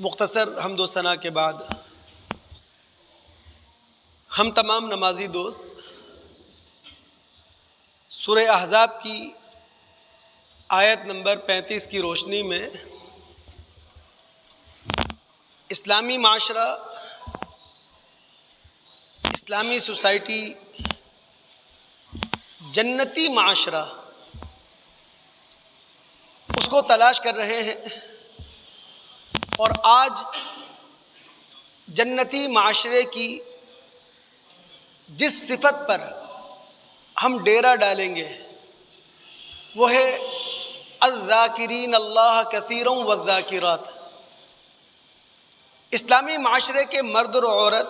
مختصر حمد و ثنا کے بعد ہم تمام نمازی دوست سورہ احزاب کی آیت نمبر 35 کی روشنی میں اسلامی معاشرہ، اسلامی سوسائٹی، جنتی معاشرہ اس کو تلاش کر رہے ہیں، اور آج جنتی معاشرے کی جس صفت پر ہم ڈیرا ڈالیں گے وہ ہے الذاکرین اللہ کثیرا والذاکرات۔ اسلامی معاشرے کے مرد اور عورت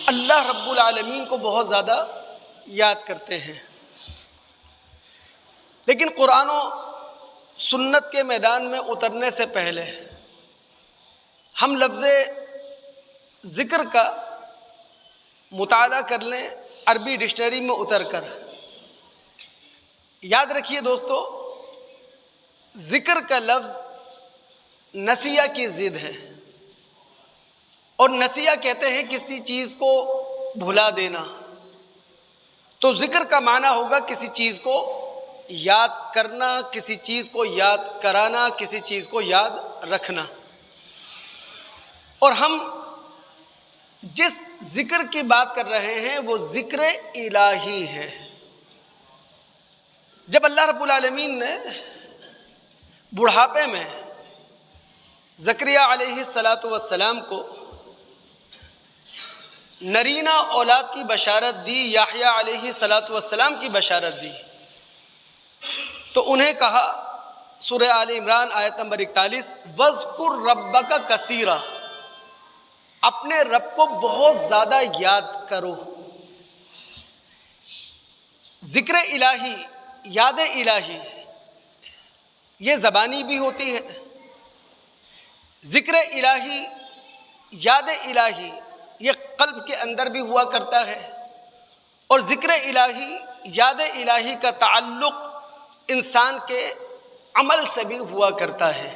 اللہ رب العالمین کو بہت زیادہ یاد کرتے ہیں، لیکن قرآن و سنت کے میدان میں اترنے سے پہلے ہم لفظ ذکر کا مطالعہ کر لیں عربی ڈکشنری میں اتر کر۔ یاد رکھیے دوستو، ذکر کا لفظ نسیہ کی ضد ہے، اور نسیہ کہتے ہیں کسی چیز کو بھلا دینا، تو ذکر کا معنی ہوگا کسی چیز کو یاد کرنا، کسی چیز کو یاد کرانا، کسی چیز کو یاد رکھنا۔ اور ہم جس ذکر کی بات کر رہے ہیں وہ ذکر الہی ہے۔ جب اللہ رب العالمین نے بڑھاپے میں زکریا علیہ السلام کو نرینہ اولاد کی بشارت دی، یحییٰ علیہ السلام کی بشارت دی، تو انہیں کہا سورہ آل عمران آیت نمبر 41 وَاذْكُرْ رَبَّكَ كَثِيرًا، اپنے رب کو بہت زیادہ یاد کرو۔ ذکر الہی، یاد الہی یہ زبانی بھی ہوتی ہے، ذکر الہی، یاد الہی یہ قلب کے اندر بھی ہوا کرتا ہے، اور ذکر الہی، یاد الہی کا تعلق انسان کے عمل سے بھی ہوا کرتا ہے۔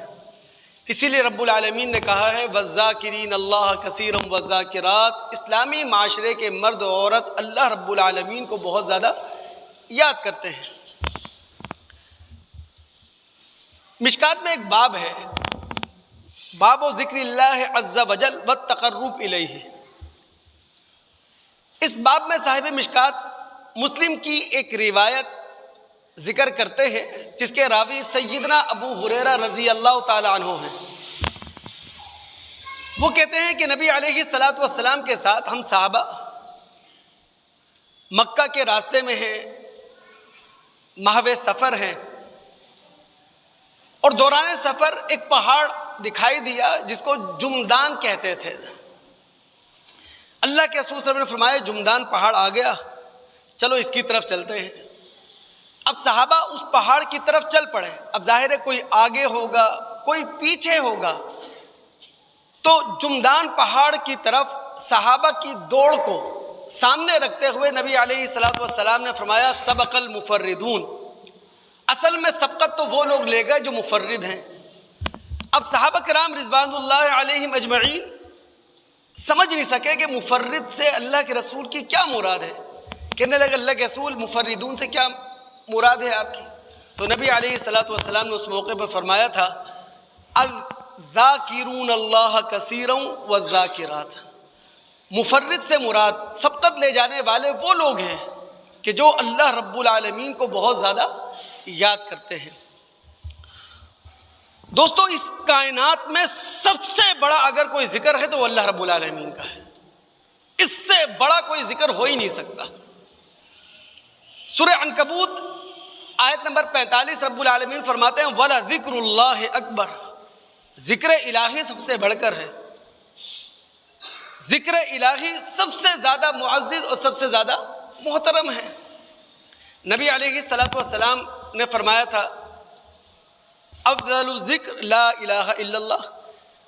اسی لیے رب العالمین نے کہا ہے وَالذَّاكِرِينَ اللَّهَ كَثِيرًا وَالذَّاكِرَاتِ، اسلامی معاشرے کے مرد و عورت اللہ رب العالمین کو بہت زیادہ یاد کرتے ہیں۔ مشکات میں ایک باب ہے، باب ذکر اللہ عز وجل والتقرب الیہ۔ اس باب میں صاحب مشکات مسلم کی ایک روایت ذکر کرتے ہیں جس کے راوی سیدنا ابو ہریرہ رضی اللہ تعالی عنہ ہیں۔ وہ کہتے ہیں کہ نبی علیہ السلام کے ساتھ ہم صحابہ مکہ کے راستے میں ہیں، محو سفر ہیں، اور دوران سفر ایک پہاڑ دکھائی دیا جس کو جمدان کہتے تھے۔ اللہ کے رسول صلی اللہ علیہ وسلم نے فرمایا جمدان پہاڑ آ گیا، چلو اس کی طرف چلتے ہیں۔ اب صحابہ اس پہاڑ کی طرف چل پڑے۔ اب ظاہر ہے کوئی آگے ہوگا، کوئی پیچھے ہوگا، تو جمدان پہاڑ کی طرف صحابہ کی دوڑ کو سامنے رکھتے ہوئے نبی علیہ السلام نے فرمایا سبق المفردون، اصل میں سبقت تو وہ لوگ لے گئے جو مفرد ہیں۔ اب صحابہ کرام رضوان اللہ علیہم اجمعین سمجھ نہیں سکے کہ مفرد سے اللہ کے رسول کی کیا مراد ہے۔ کہنے لگے اللہ کے رسول مفردون سے کیا مراد ہے آپ کی؟ تو نبی علیہ السلام نے اس موقع پر فرمایا تھا الذاکرون اللہ کثیرا والذاکرات، مفرد سے مراد سبقت لے جانے والے وہ لوگ ہیں کہ جو اللہ رب العالمین کو بہت زیادہ یاد کرتے ہیں۔ دوستو، اس کائنات میں سب سے بڑا اگر کوئی ذکر ہے تو وہ اللہ رب العالمین کا ہے، اس سے بڑا کوئی ذکر ہو ہی نہیں سکتا۔ سورہ عنکبوت آیت نمبر 45 رب العالمین فرماتے ہیں وَلَذِكْرُ اللَّهِ أَكْبَرُ، ذکر الہی سب سے بڑھ کر ہے، ذکر الہی سب سے زیادہ معزز اور سب سے زیادہ محترم ہے۔ نبی علیہ السلام نے فرمایا تھا افضل الذکر لا الہ الا اللہ،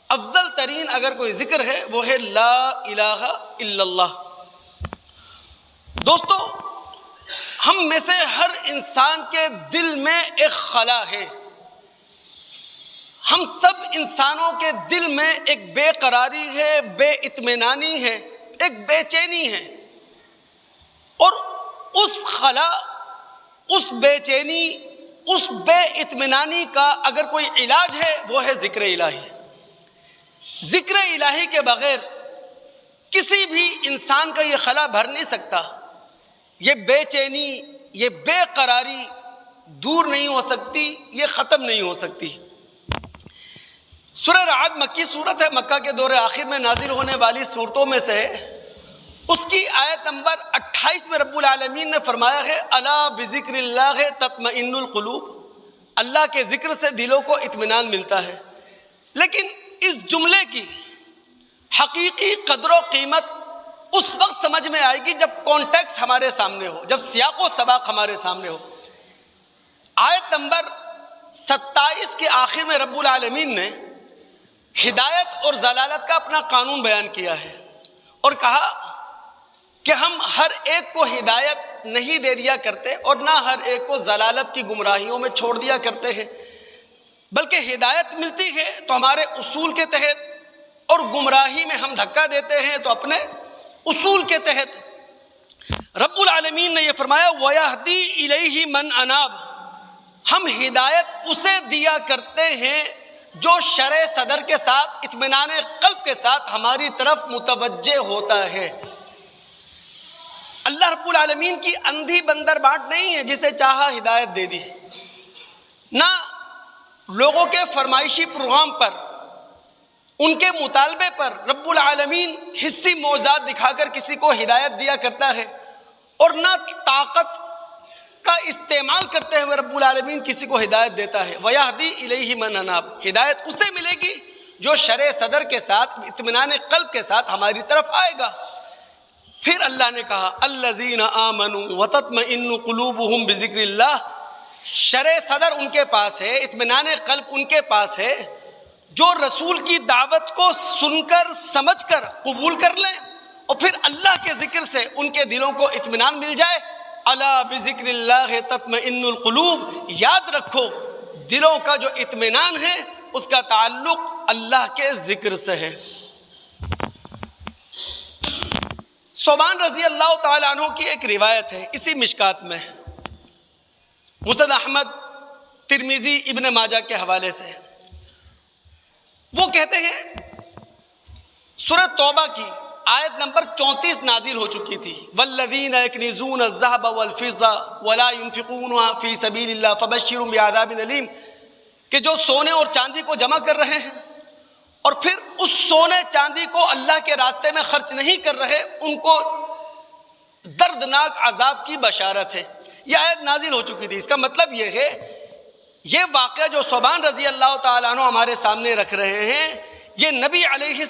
افضل ترین اگر کوئی ذکر ہے وہ ہے لا الہ الا اللہ۔ دوستو، ہم میں سے ہر انسان کے دل میں ایک خلا ہے، ہم سب انسانوں کے دل میں ایک بے قراری ہے، بے اطمینانی ہے، ایک بے چینی ہے، اور اس خلا، اس بے چینی، اس بے اطمینانی کا اگر کوئی علاج ہے وہ ہے ذکر الہی۔ ذکر الہی کے بغیر کسی بھی انسان کا یہ خلا بھر نہیں سکتا، یہ بے چینی، یہ بے قراری دور نہیں ہو سکتی، یہ ختم نہیں ہو سکتی۔ سورہ رعد مکی صورت ہے، مکہ کے دور آخر میں نازل ہونے والی صورتوں میں سے ہے۔ اس کی آیت نمبر 28 میں رب العالمین نے فرمایا ہے الا بذکر اللہ تطمئن القلوب، اللہ کے ذکر سے دلوں کو اطمینان ملتا ہے۔ لیکن اس جملے کی حقیقی قدر و قیمت اس وقت سمجھ میں آئے گی جب کانٹیکسٹ ہمارے سامنے ہو، جب سیاق و سباق ہمارے سامنے ہو۔ آیت نمبر 27 کے آخر میں رب العالمین نے ہدایت اور ضلالت کا اپنا قانون بیان کیا ہے اور کہا کہ ہم ہر ایک کو ہدایت نہیں دے دیا کرتے اور نہ ہر ایک کو ضلالت کی گمراہیوں میں چھوڑ دیا کرتے ہیں، بلکہ ہدایت ملتی ہے تو ہمارے اصول کے تحت، اور گمراہی میں ہم دھکا دیتے ہیں تو اپنے اصول کے تحت۔ رب العالمین نے یہ فرمایا وَيَهْدِي إِلَيْهِ مَنْ أَنَابَ، ہم ہدایت اسے دیا کرتے ہیں جو شرع صدر کے ساتھ، اطمینان قلب کے ساتھ ہماری طرف متوجہ ہوتا ہے۔ اللہ رب العالمین کی اندھی بندر بانٹ نہیں ہے جسے چاہا ہدایت دے دی، نہ لوگوں کے فرمائشی پروگرام پر، ان کے مطالبے پر رب العالمین حسی معجزات دکھا کر کسی کو ہدایت دیا کرتا ہے، اور نہ طاقت کا استعمال کرتے ہوئے رب العالمین کسی کو ہدایت دیتا ہے۔ وَيَهْدِي إِلَيْهِ مَنْ أَنَابَ، ہدایت اسے ملے گی جو شرع صدر کے ساتھ، اطمینان قلب کے ساتھ ہماری طرف آئے گا۔ پھر اللہ نے کہا الَّذِينَ آمَنُوا وَتَطْمَئِنُّ قُلُوبُهُمْ بِذِكْرِ اللَّهِ، شرع صدر ان کے پاس ہے، اطمینان قلب ان کے پاس ہے جو رسول کی دعوت کو سن کر، سمجھ کر قبول کر لیں، اور پھر اللہ کے ذکر سے ان کے دلوں کو اطمینان مل جائے۔ الا بذکر اللہ تطمئن القلوب، یاد رکھو دلوں کا جو اطمینان ہے اس کا تعلق اللہ کے ذکر سے ہے۔ ثوبان رضی اللہ تعالیٰ عنہ کی ایک روایت ہے، اسی مشکات میں، مسند احمد، ترمذی، ابن ماجہ کے حوالے سے۔ وہ کہتے ہیں سورہ توبہ کی آیت نمبر 34 نازل ہو چکی تھی، والذین یکنزون الذهب والفضة ولا ينفقونها فی سبیل اللہ فبشرهم بعذاب علیم، کہ جو سونے اور چاندی کو جمع کر رہے ہیں اور پھر اس سونے چاندی کو اللہ کے راستے میں خرچ نہیں کر رہے، ان کو دردناک عذاب کی بشارت ہے۔ یہ آیت نازل ہو چکی تھی۔ اس کا مطلب یہ ہے، یہ واقعہ جو ثوبان رضی اللہ تعالیٰ عنہ ہمارے سامنے رکھ رہے ہیں، یہ نبی علیہ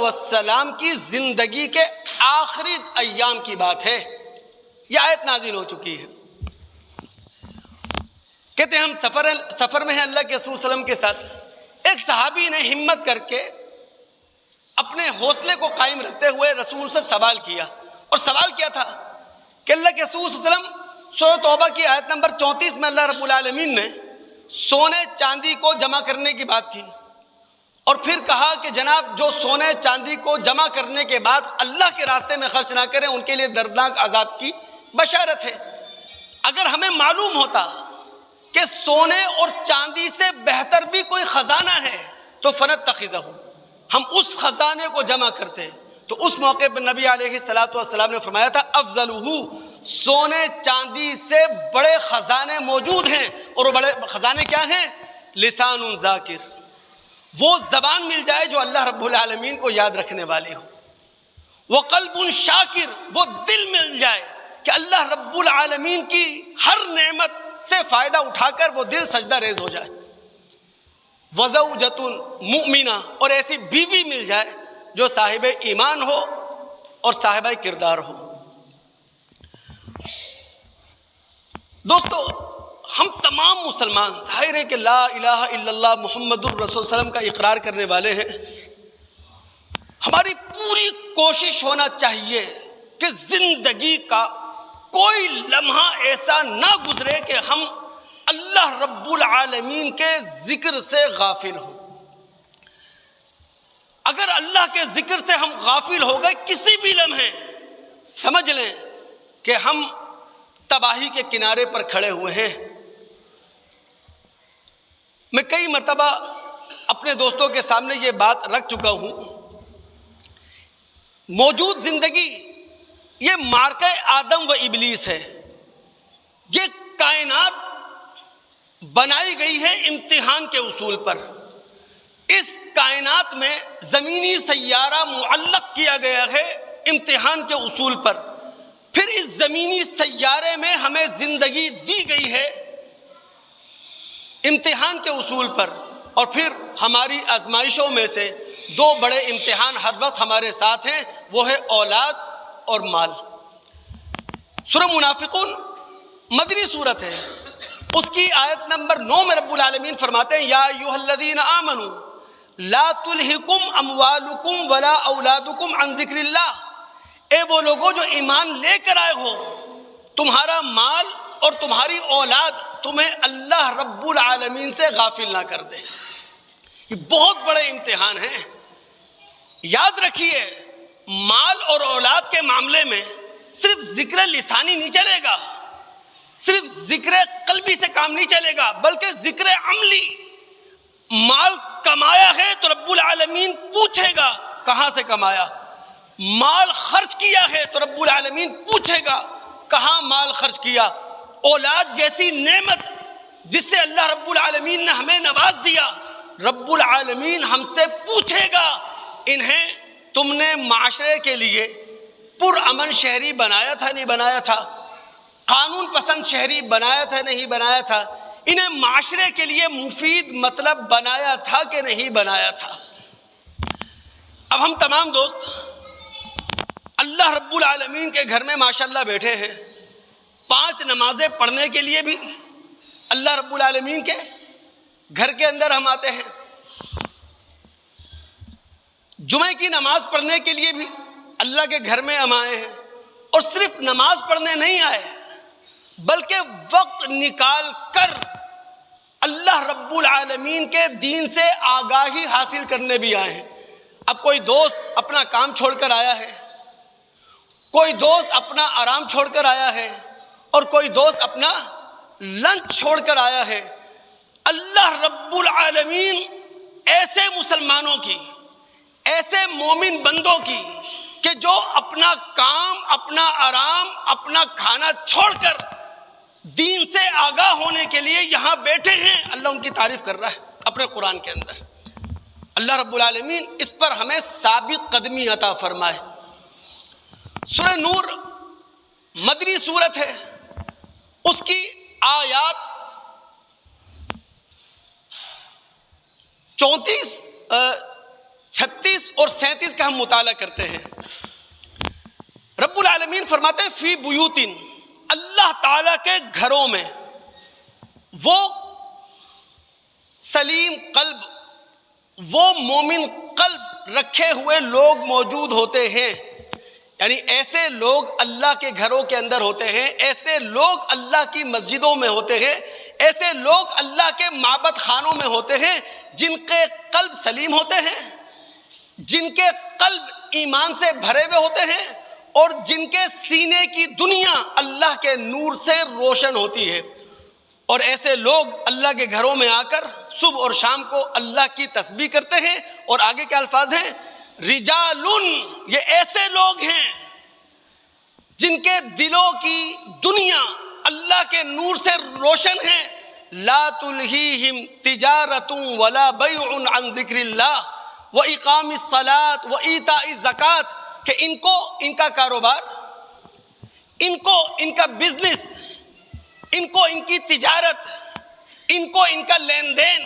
السلام کی زندگی کے آخری ایام کی بات ہے۔ یہ آیت نازل ہو چکی ہے۔ کہتے ہیں ہم سفر میں ہیں اللہ کے رسول صلی اللہ علیہ وسلم کے ساتھ، ایک صحابی نے ہمت کر کے اپنے حوصلے کو قائم رکھتے ہوئے رسول سے سوال کیا، اور سوال کیا تھا کہ اللہ کے رسول صلی اللہ علیہ وسلم، سورہ توبہ کی آیت نمبر 34 میں اللہ رب العالمین نے سونے چاندی کو جمع کرنے کی بات کی، اور پھر کہا کہ جناب جو سونے چاندی کو جمع کرنے کے بعد اللہ کے راستے میں خرچ نہ کریں ان کے لیے دردناک عذاب کی بشارت ہے۔ اگر ہمیں معلوم ہوتا کہ سونے اور چاندی سے بہتر بھی کوئی خزانہ ہے تو فنتخذہ، ہم اس خزانے کو جمع کرتے۔ تو اس موقع پر نبی علیہ السلام نے فرمایا تھا افضلہ، سونے چاندی سے بڑے خزانے موجود ہیں، اور وہ بڑے خزانے کیا ہیں؟ لسان ذاکر، وہ زبان مل جائے جو اللہ رب العالمین کو یاد رکھنے والی ہو، وہ قلب شاکر، وہ دل مل جائے کہ اللہ رب العالمین کی ہر نعمت سے فائدہ اٹھا کر وہ دل سجدہ ریز ہو جائے، وزوجۃ مؤمنہ، اور ایسی بیوی مل جائے جو صاحب ایمان ہو اور صاحبہ کردار ہو۔ دوستو، ہم تمام مسلمان ظاہر ہے کہ لا الہ الا اللہ محمد الرسول صلی اللہ علیہ وسلم کا اقرار کرنے والے ہیں۔ ہماری پوری کوشش ہونا چاہیے کہ زندگی کا کوئی لمحہ ایسا نہ گزرے کہ ہم اللہ اللہ رب العالمین کے ذکر سے غافل ہوں۔ اگر اللہ کے ذکر سے ہم غافل ہو گئے کسی بھی لمحے، سمجھ لیں کہ ہم تباہی کے کنارے پر کھڑے ہوئے ہیں۔ میں کئی مرتبہ اپنے دوستوں کے سامنے یہ بات رکھ چکا ہوں، موجود زندگی یہ معرکہ آدم و ابلیس ہے۔ یہ کائنات بنائی گئی ہے امتحان کے اصول پر۔ اس کائنات میں زمینی سیارہ معلق کیا گیا ہے امتحان کے اصول پر۔ پھر اس زمینی سیارے میں ہمیں زندگی دی گئی ہے امتحان کے اصول پر، اور پھر ہماری آزمائشوں میں سے دو بڑے امتحان ہر وقت ہمارے ساتھ ہیں، وہ ہے اولاد اور مال۔ سورہ منافقون مدنی سورت ہے، اس کی آیت نمبر 9 میں رب العالمین فرماتے ہیں یا ایھا الذین آمنوا لا تلہکم اموالکم ولا اولادکم عن ذکر اللہ، اے وہ لوگوں جو ایمان لے کر آئے ہو، تمہارا مال اور تمہاری اولاد تمہیں اللہ رب العالمین سے غافل نہ کر دے۔ یہ بہت بڑے امتحان ہیں۔ یاد رکھیے مال اور اولاد کے معاملے میں صرف ذکر لسانی نہیں چلے گا، صرف ذکر قلبی سے کام نہیں چلے گا، بلکہ ذکر عملی۔ مال کمایا ہے تو رب العالمین پوچھے گا کہاں سے کمایا، مال خرچ کیا ہے تو رب العالمین پوچھے گا کہاں مال خرچ کیا۔ اولاد جیسی نعمت جس سے اللہ رب العالمین نے ہمیں نواز دیا، رب العالمین ہم سے پوچھے گا انہیں تم نے معاشرے کے لیے پرامن شہری بنایا تھا نہیں بنایا تھا، قانون پسند شہری بنایا تھا نہیں بنایا تھا، انہیں معاشرے کے لیے مفید مطلب بنایا تھا کہ نہیں بنایا تھا۔ اب ہم تمام دوست اللہ رب العالمین کے گھر میں ماشاءاللہ بیٹھے ہیں، 5 نمازیں پڑھنے کے لیے بھی اللہ رب العالمین کے گھر کے اندر ہم آتے ہیں، جمعے کی نماز پڑھنے کے لیے بھی اللہ کے گھر میں ہم آئے ہیں، اور صرف نماز پڑھنے نہیں آئے بلکہ وقت نکال کر اللہ رب العالمین کے دین سے آگاہی حاصل کرنے بھی آئے ہیں۔ اب کوئی دوست اپنا کام چھوڑ کر آیا ہے، کوئی دوست اپنا آرام چھوڑ کر آیا ہے، اور کوئی دوست اپنا لنچ چھوڑ کر آیا ہے۔ اللہ رب العالمین ایسے مسلمانوں کی، ایسے مومن بندوں کی کہ جو اپنا کام، اپنا آرام، اپنا کھانا چھوڑ کر دین سے آگاہ ہونے کے لیے یہاں بیٹھے ہیں، اللہ ان کی تعریف کر رہا ہے اپنے قرآن کے اندر۔ اللہ رب العالمین اس پر ہمیں ثابت قدمی عطا فرمائے۔ سورہ نور مدنی سورت ہے، اس کی آیات 34، 36 اور 37 کا ہم مطالعہ کرتے ہیں۔ رب العالمین فرماتے ہیں فی بیوتن، اللہ تعالیٰ کے گھروں میں وہ سلیم قلب، وہ مومن قلب رکھے ہوئے لوگ موجود ہوتے ہیں، یعنی ایسے لوگ اللہ کے گھروں کے اندر ہوتے ہیں، ایسے لوگ اللہ کی مسجدوں میں ہوتے ہیں، ایسے لوگ اللہ کے معبد خانوں میں ہوتے ہیں جن کے قلب سلیم ہوتے ہیں، جن کے قلب ایمان سے بھرے ہوئے ہوتے ہیں، اور جن کے سینے کی دنیا اللہ کے نور سے روشن ہوتی ہے۔ اور ایسے لوگ اللہ کے گھروں میں آ کر صبح اور شام کو اللہ کی تسبیح کرتے ہیں، اور آگے کے الفاظ ہیں رجالن، یہ ایسے لوگ ہیں جن کے دلوں کی دنیا اللہ کے نور سے روشن ہے۔ لا تلہیہم تجارۃ ولا بیع عن ذکر اللہ واقام الصلاۃ وایتاء الزکوٰۃ، کہ ان کو ان کا کاروبار، ان کو ان کا بزنس، ان کو ان کی تجارت، ان کو ان کا لین دین،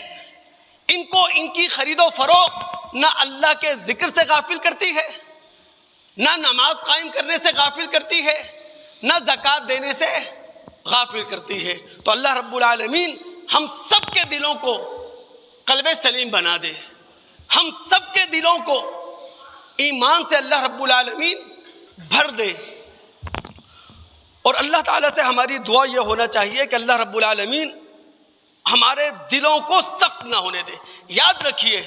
ان کو ان کی خرید و فروخت نہ اللہ کے ذکر سے غافل کرتی ہے، نہ نماز قائم کرنے سے غافل کرتی ہے، نہ زکوٰۃ دینے سے غافل کرتی ہے۔ تو اللہ رب العالمین ہم سب کے دلوں کو قلب سلیم بنا دے، ہم سب کے دلوں کو ایمان سے اللہ رب العالمین بھر دے۔ اور اللہ تعالیٰ سے ہماری دعا یہ ہونا چاہیے کہ اللہ رب العالمین ہمارے دلوں کو سخت نہ ہونے دے۔ یاد رکھیے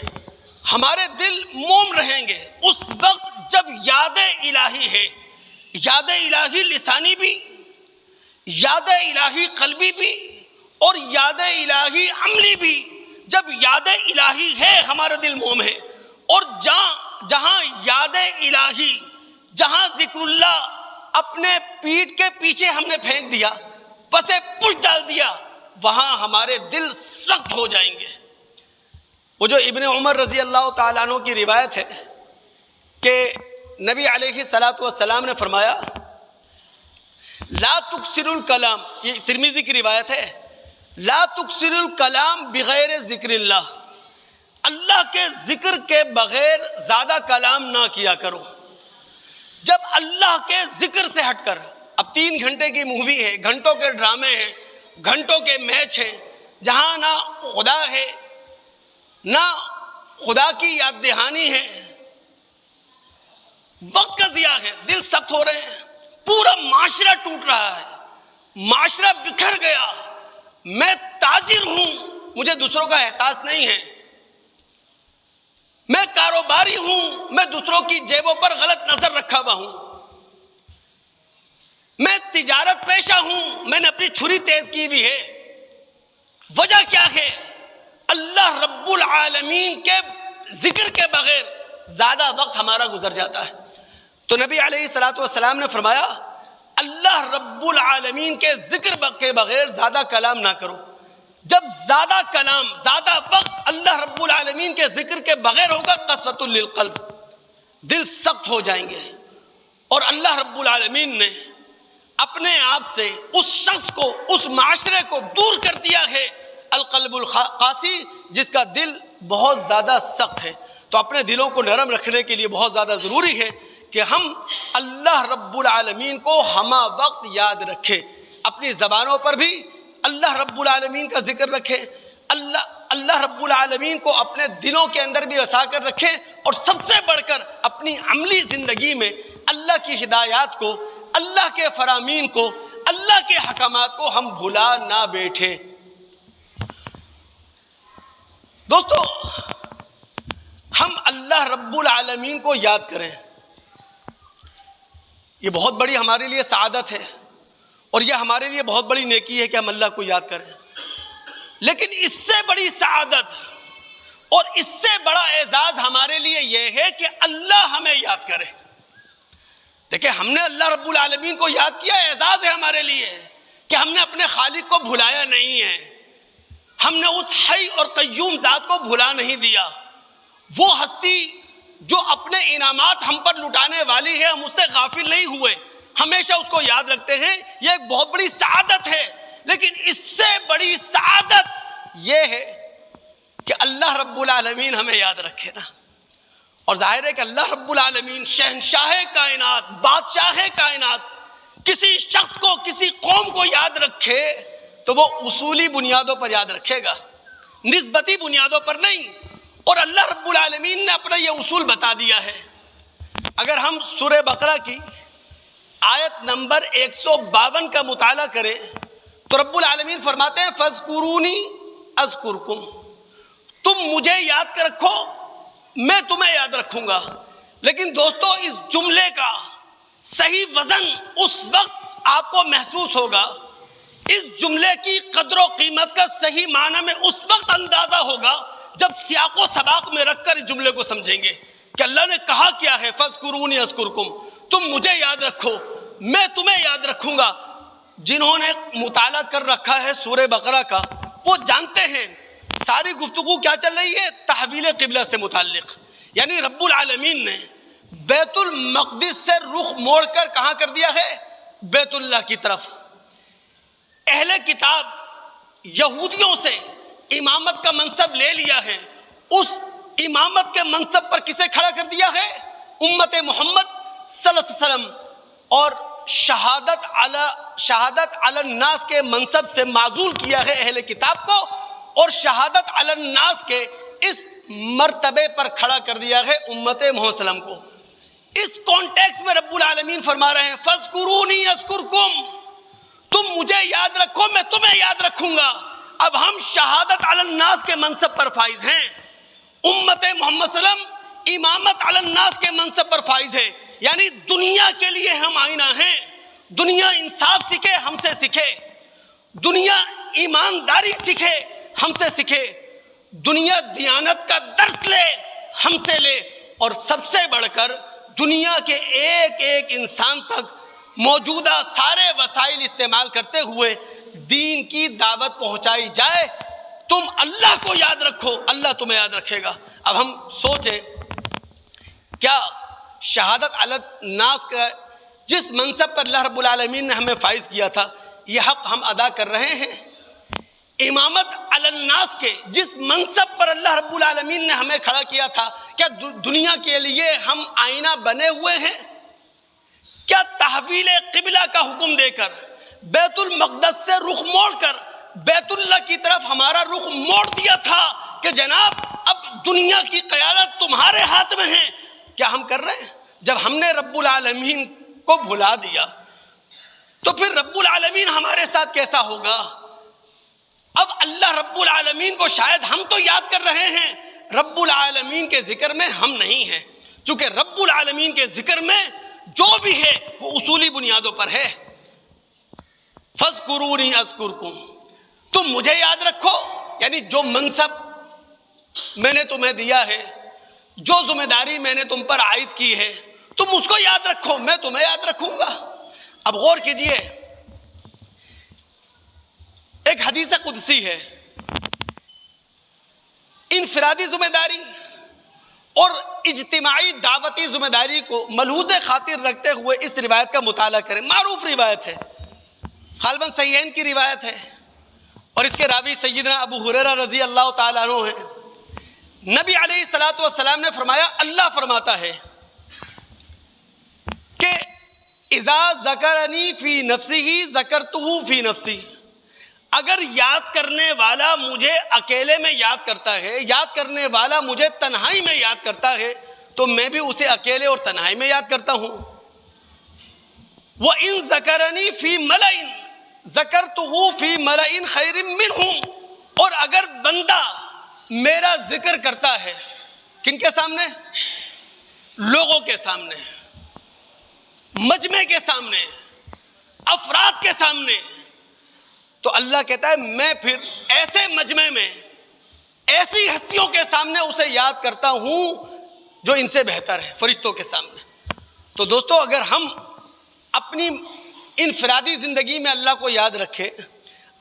ہمارے دل موم رہیں گے اس وقت جب یاد الہی ہے، یاد الہی لسانی بھی، یاد الہی قلبی بھی، اور یاد الہی عملی بھی۔ جب یاد الہی ہے ہمارا دل موم ہے، اور جہاں یاد الہی، جہاں ذکر اللہ اپنے پیٹھ کے پیچھے ہم نے پھینک دیا، پسے پش ڈال دیا، وہاں ہمارے دل سخت ہو جائیں گے۔ وہ جو ابن عمر رضی اللہ تعالیٰ عنہ کی روایت ہے کہ نبی علیہ الصلوۃ والسلام نے فرمایا لا تکثر الکلام، یہ ترمذی کی روایت ہے، لا تکثر الکلام بغیر ذکر اللہ، اللہ کے ذکر کے بغیر زیادہ کلام نہ کیا کرو۔ جب اللہ کے ذکر سے ہٹ کر، اب 3 گھنٹے کی مووی ہے، گھنٹوں کے ڈرامے ہیں، گھنٹوں کے میچ ہیں، جہاں نہ خدا ہے نہ خدا کی یاد دہانی ہے، وقت کا ضیاع ہے، دل سخت ہو رہے ہیں، پورا معاشرہ ٹوٹ رہا ہے، معاشرہ بکھر گیا، میں تاجر ہوں، مجھے دوسروں کا احساس نہیں ہے، میں کاروباری ہوں، میں دوسروں کی جیبوں پر غلط نظر رکھا ہوا ہوں، میں تجارت پیشہ ہوں، میں نے اپنی چھری تیز کی ہوئی ہے۔ وجہ کیا ہے؟ اللہ رب العالمین کے ذکر کے بغیر زیادہ وقت ہمارا گزر جاتا ہے۔ تو نبی علیہ الصلوۃ والسلام نے فرمایا اللہ رب العالمین کے ذکر کے بغیر زیادہ کلام نہ کرو۔ جب زیادہ کلام، زیادہ وقت اللہ رب العالمین کے ذکر کے بغیر ہوگا، قسوۃ للقلب، دل سخت ہو جائیں گے۔ اور اللہ رب العالمین نے اپنے آپ سے اس شخص کو، اس معاشرے کو دور کر دیا ہے، القلب القاسی، جس کا دل بہت زیادہ سخت ہے۔ تو اپنے دلوں کو نرم رکھنے کے لیے بہت زیادہ ضروری ہے کہ ہم اللہ رب العالمین کو ہمہ وقت یاد رکھیں، اپنی زبانوں پر بھی اللہ رب العالمین کا ذکر رکھیں، اللہ رب العالمین کو اپنے دلوں کے اندر بھی وسا کر رکھیں، اور سب سے بڑھ کر اپنی عملی زندگی میں اللہ کی ہدایات کو، اللہ کے فرامین کو، اللہ کے حکمات کو ہم بھلا نہ بیٹھیں۔ دوستو، ہم اللہ رب العالمین کو یاد کریں، یہ بہت بڑی ہمارے لیے سعادت ہے، اور یہ ہمارے لیے بہت بڑی نیکی ہے کہ ہم اللہ کو یاد کریں۔ لیکن اس سے بڑی سعادت اور اس سے بڑا اعزاز ہمارے لیے یہ ہے کہ اللہ ہمیں یاد کرے۔ دیکھیں، ہم نے اللہ رب العالمین کو یاد کیا، اعزاز ہے ہمارے لیے کہ ہم نے اپنے خالق کو بھلایا نہیں ہے، ہم نے اس حی اور قیوم ذات کو بھلا نہیں دیا۔ وہ ہستی جو اپنے انعامات ہم پر لٹانے والی ہے، ہم اس سے غافل نہیں ہوئے، ہمیشہ اس کو یاد رکھتے ہیں۔ یہ ایک بہت بڑی سعادت ہے، لیکن اس سے بڑی سعادت یہ ہے کہ اللہ رب العالمین ہمیں یاد رکھے نا۔ اور ظاہر ہے کہ اللہ رب العالمین شہنشاہ کائنات، بادشاہ کائنات، کسی شخص کو، کسی قوم کو یاد رکھے تو وہ اصولی بنیادوں پر یاد رکھے گا، نسبتی بنیادوں پر نہیں۔ اور اللہ رب العالمین نے اپنا یہ اصول بتا دیا ہے۔ اگر ہم سورہ بقرہ کی آیت نمبر 152 کا مطالعہ کریں تو رب العالمین فرماتے ہیں فَاذْكُرُونِي أَذْكُرْكُمْ، تم مجھے یاد کر رکھو، میں تمہیں یاد رکھوں گا۔ لیکن دوستو، اس جملے کا صحیح وزن اس وقت آپ کو محسوس ہوگا، اس جملے کی قدر و قیمت کا صحیح معنی میں اس وقت اندازہ ہوگا جب سیاق و سباق میں رکھ کر اس جملے کو سمجھیں گے کہ اللہ نے کہا کیا ہے، فَاذْكُرُونِي أَذْكُرْكُمْ، تم مجھے یاد رکھو، میں تمہیں یاد رکھوں گا۔ جنہوں نے مطالعہ کر رکھا ہے سورہ بقرہ کا، وہ جانتے ہیں ساری گفتگو کیا چل رہی ہے، تحویل قبلہ سے متعلق۔ یعنی رب العالمین نے بیت المقدس سے رخ موڑ کر کہاں کر دیا ہے؟ بیت اللہ کی طرف۔ اہل کتاب یہودیوں سے امامت کا منصب لے لیا ہے، اس امامت کے منصب پر کسے کھڑا کر دیا ہے؟ امت محمد صلی اللہ علیہ وسلم، اور شہادت علی الناس کے منصب سے معزول کیا ہے اہل کتاب کو، اور شہادت علی الناس کے اس مرتبے پر کھڑا کر دیا ہے امت محمد صلی اللہ علیہ وسلم کو۔ اس کانٹیکس میں رب العالمین فرما رہے ہیں فَاذْكُرُونِي أَذْكُرْكُمْ، تم مجھے یاد رکھو، میں تمہیں یاد رکھوں گا۔ اب ہم شہادت علی الناس کے منصب پر فائز ہیں، امت محمد صلی اللہ علیہ وسلم امامت علی الناس کے منصب پر فائز ہے، یعنی دنیا کے لیے ہم آئینہ ہیں۔ دنیا انصاف سیکھے ہم سے سیکھے، دنیا ایمانداری سیکھے ہم سے سیکھے، دنیا دیانت کا درس لے ہم سے لے، اور سب سے بڑھ کر دنیا کے ایک ایک انسان تک موجودہ سارے وسائل استعمال کرتے ہوئے دین کی دعوت پہنچائی جائے۔ تم اللہ کو یاد رکھو، اللہ تمہیں یاد رکھے گا۔ اب ہم سوچیں، کیا شہادت علی الناس کا جس منصب پر اللہ رب العالمین نے ہمیں فائز کیا تھا، یہ حق ہم ادا کر رہے ہیں؟ امامت علی الناس کے جس منصب پر اللہ رب العالمین نے ہمیں کھڑا کیا تھا، کیا دنیا کے لیے ہم آئینہ بنے ہوئے ہیں؟ کیا تحویل قبلہ کا حکم دے کر، بیت المقدس سے رخ موڑ کر بیت اللہ کی طرف ہمارا رخ موڑ دیا تھا کہ جناب اب دنیا کی قیادت تمہارے ہاتھ میں ہے؟ کیا ہم کر رہے ہیں؟ جب ہم نے رب العالمین کو بھلا دیا تو پھر رب العالمین ہمارے ساتھ کیسا ہوگا؟ اب اللہ رب العالمین کو شاید ہم تو یاد کر رہے ہیں، رب العالمین کے ذکر میں ہم نہیں ہیں، چونکہ رب العالمین کے ذکر میں جو بھی ہے وہ اصولی بنیادوں پر ہے۔ فَاذْكُرُونِي أَذْكُرْكُمْ، تم مجھے یاد رکھو، یعنی جو منصب میں نے تمہیں دیا ہے، جو ذمہ داری میں نے تم پر عائد کی ہے، تم اس کو یاد رکھو، میں تمہیں یاد رکھوں گا۔ اب غور کیجئے، ایک حدیث قدسی ہے، انفرادی ذمہ داری اور اجتماعی دعوتی ذمہ داری کو ملحوظ خاطر رکھتے ہوئے اس روایت کا مطالعہ کریں۔ معروف روایت ہے، غالباً صحیحین کی روایت ہے، اور اس کے راوی سیدنا ابو ہریرہ رضی اللہ تعالیٰ عنہ ہیں۔ نبی علیہ الصلوۃ والسلام نے فرمایا، اللہ فرماتا ہے کہ اذا ذکرنی فی نفسہ ذکرتہ فی نفسی، اگر یاد کرنے والا مجھے اکیلے میں یاد کرتا ہے، یاد کرنے والا مجھے تنہائی میں یاد کرتا ہے، تو میں بھی اسے اکیلے اور تنہائی میں یاد کرتا ہوں۔ وَإِن ذَكَرَنِي فِي مَلَئٍ ذَكَرْتُهُ فِي مَلَئٍ خَيْرٍ مِّنْهُمْ، اور اگر بندہ میرا ذکر کرتا ہے، کن کے سامنے؟ لوگوں کے سامنے، مجمع کے سامنے، افراد کے سامنے، تو اللہ کہتا ہے میں پھر ایسے مجمع میں ایسی ہستیوں کے سامنے اسے یاد کرتا ہوں جو ان سے بہتر ہے، فرشتوں کے سامنے۔ تو دوستو، اگر ہم اپنی انفرادی زندگی میں اللہ کو یاد رکھیں،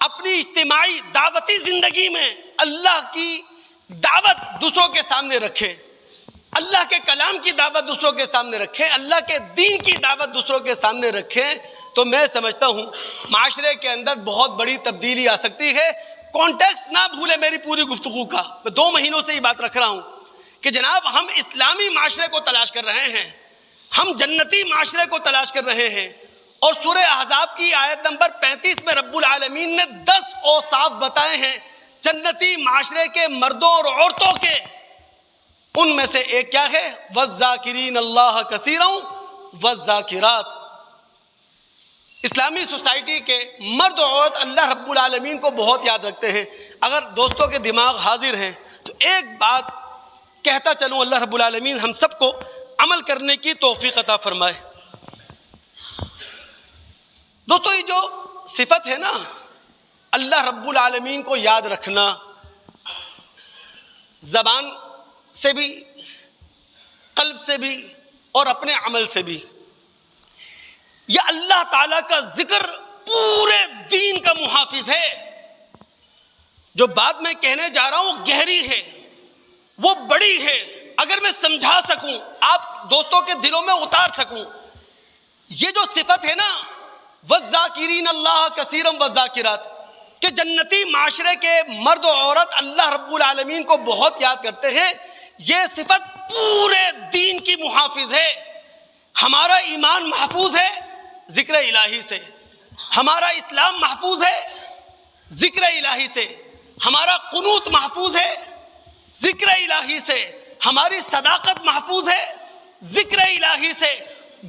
اپنی اجتماعی دعوتی زندگی میں اللہ کی دعوت دوسروں کے سامنے رکھیں، اللہ کے کلام کی دعوت دوسروں کے سامنے رکھیں، اللہ کے دین کی دعوت دوسروں کے سامنے رکھیں، تو میں سمجھتا ہوں معاشرے کے اندر بہت بڑی تبدیلی آ سکتی ہے۔ کانٹیکسٹ نہ بھولے میری پوری گفتگو کا، میں 2 مہینوں سے یہ بات رکھ رہا ہوں کہ جناب ہم اسلامی معاشرے کو تلاش کر رہے ہیں، ہم جنتی معاشرے کو تلاش کر رہے ہیں، اور سورہ احزاب کی آیت نمبر 35 میں رب العالمین نے 10 اوصاف بتائے ہیں جنتی معاشرے کے مردوں اور عورتوں کے۔ ان میں سے ایک کیا ہے؟ وَالذَّاكِرِينَ اللَّهَ كَثِيرًا وَالذَّاكِرَاتِ۔ اسلامی سوسائٹی کے مرد و عورت اللہ رب العالمین کو بہت یاد رکھتے ہیں۔ اگر دوستوں کے دماغ حاضر ہیں تو ایک بات کہتا چلوں، اللہ رب العالمین ہم سب کو عمل کرنے کی توفیق عطا فرمائے۔ دوستو، یہ جو صفت ہے نا، اللہ رب العالمین کو یاد رکھنا، زبان سے بھی، قلب سے بھی، اور اپنے عمل سے بھی، یہ اللہ تعالیٰ کا ذکر پورے دین کا محافظ ہے۔ جو بات میں کہنے جا رہا ہوں گہری ہے، وہ بڑی ہے، اگر میں سمجھا سکوں، آپ دوستوں کے دلوں میں اتار سکوں، یہ جو صفت ہے نا، وَالذَّاكِرِينَ اللَّهَ كَثِيرًا وَالذَّاكِرَاتِ، کہ جنتی معاشرے کے مرد و عورت اللہ رب العالمین کو بہت یاد کرتے ہیں، یہ صفت پورے دین کی محافظ ہے۔ ہمارا ایمان محفوظ ہے ذکر الہی سے، ہمارا اسلام محفوظ ہے ذکر الہی سے، ہمارا قنوت محفوظ ہے ذکر الہی سے، ہماری صداقت محفوظ ہے ذکر الہی سے۔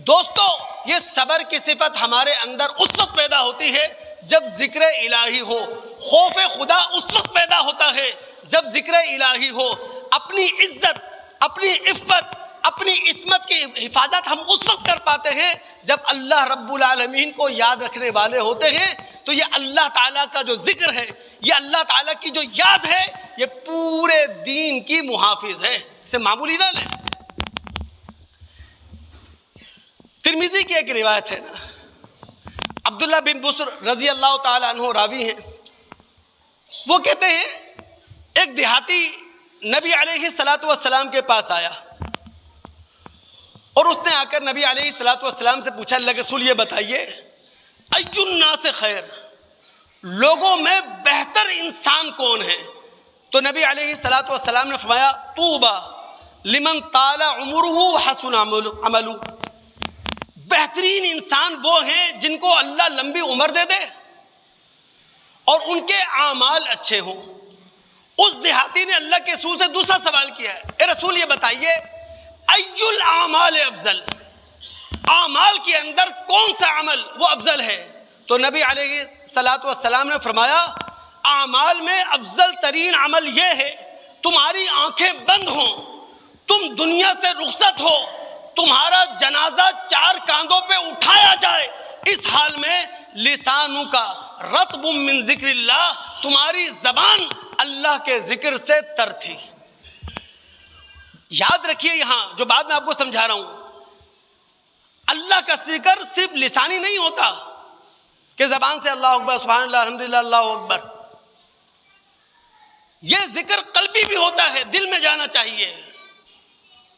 دوستو، یہ صبر کی صفت ہمارے اندر اس وقت پیدا ہوتی ہے جب ذکر الہی ہو. خوف خدا اس وقت پیدا ہوتا ہے جب ذکر الہی ہو. اپنی عزت، اپنی عفت، اپنی عصمت کی حفاظت ہم اس وقت کر پاتے ہیں جب اللہ رب العالمین کو یاد رکھنے والے ہوتے ہیں. تو یہ اللہ تعالیٰ کا جو ذکر ہے، یہ اللہ تعالیٰ کی جو یاد ہے، یہ پورے دین کی محافظ ہے. اسے معمولی نہ لیں. ترمذی کی ایک روایت ہے نا، عبداللہ بن بسر رضی اللہ تعالیٰ عنہ راوی ہیں. وہ کہتے ہیں ایک دیہاتی نبی علیہ السلام کے پاس آیا اور اس نے آ کر نبی علیہ السلام سے پوچھا، اللہ کے رسول یہ بتائیے ای الناس خیر، لوگوں میں بہتر انسان کون ہے؟ تو نبی علیہ السلام نے فرمایا طوبی لمن طال عمرہ وحسن عملہ، بہترین انسان وہ ہیں جن کو اللہ لمبی عمر دے دے اور ان کے اعمال اچھے ہوں. اس دیہاتی نے اللہ کے رسول سے دوسرا سوال کیا ہے، اے رسول یہ بتائیے ای الاعمال افضل، اعمال کے اندر کون سا عمل وہ افضل ہے؟ تو نبی علیہ السلام نے فرمایا اعمال میں افضل ترین عمل یہ ہے تمہاری آنکھیں بند ہوں، تم دنیا سے رخصت ہو، تمہارا جنازہ 4 کاندھوں پہ اٹھایا جائے، اس حال میں لسانوں کا رطب من ذکر اللہ، تمہاری زبان اللہ کے ذکر سے تر تھی. یاد رکھیے یہاں جو بات میں آپ کو سمجھا رہا ہوں، اللہ کا ذکر صرف لسانی نہیں ہوتا کہ زبان سے اللہ اکبر سبحان اللہ الحمدللہ اللہ اکبر. یہ ذکر قلبی بھی ہوتا ہے، دل میں جانا چاہیے.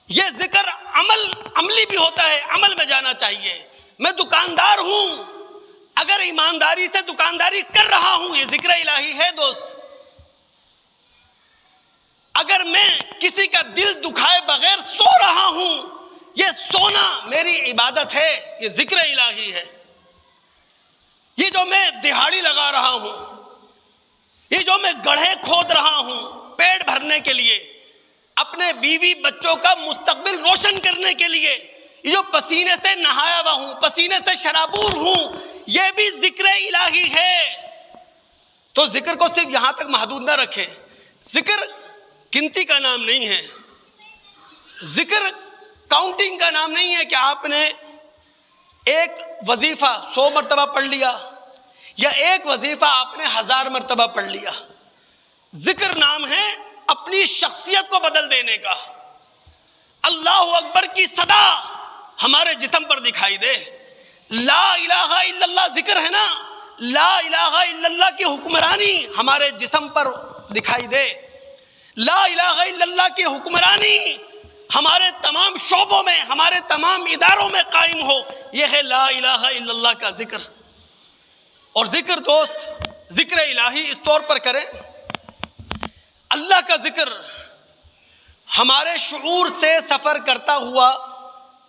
یہ ذکر عملی بھی ہوتا ہے، عمل میں جانا چاہیے. میں دکاندار ہوں، اگر ایمانداری سے دکانداری کر رہا ہوں، یہ ذکر الہی ہے دوست. اگر میں کسی کا دل دکھائے بغیر سو رہا ہوں، یہ سونا میری عبادت ہے، یہ ذکر الہی ہے. یہ جو میں دہاڑی لگا رہا ہوں، یہ جو میں گڑھے کھود رہا ہوں پیٹ بھرنے کے لیے، اپنے بیوی بچوں کا مستقبل روشن کرنے کے لیے، یہ جو پسینے سے نہایا ہوا ہوں، پسینے سے شرابور ہوں، یہ بھی ذکر الہی ہے. تو ذکر کو صرف یہاں تک محدود نہ رکھیں. ذکر گنتی کا نام نہیں ہے، ذکر کاؤنٹنگ کا نام نہیں ہے کہ آپ نے ایک وظیفہ 100 مرتبہ پڑھ لیا یا ایک وظیفہ آپ نے 1000 مرتبہ پڑھ لیا. ذکر نام ہے اپنی شخصیت کو بدل دینے کا. اللہ اکبر کی صدا ہمارے جسم پر دکھائی دے. لا الہ الا اللہ ذکر ہے نا، لا الہ الا اللہ کی حکمرانی ہمارے جسم پر دکھائی دے. لا الہ الا اللہ کی حکمرانی ہمارے تمام شعبوں میں، ہمارے تمام اداروں میں قائم ہو. یہ ہے لا الہ الا اللہ کا ذکر. اور ذکر دوست، ذکر الہی اس طور پر کریں، اللہ کا ذکر ہمارے شعور سے سفر کرتا ہوا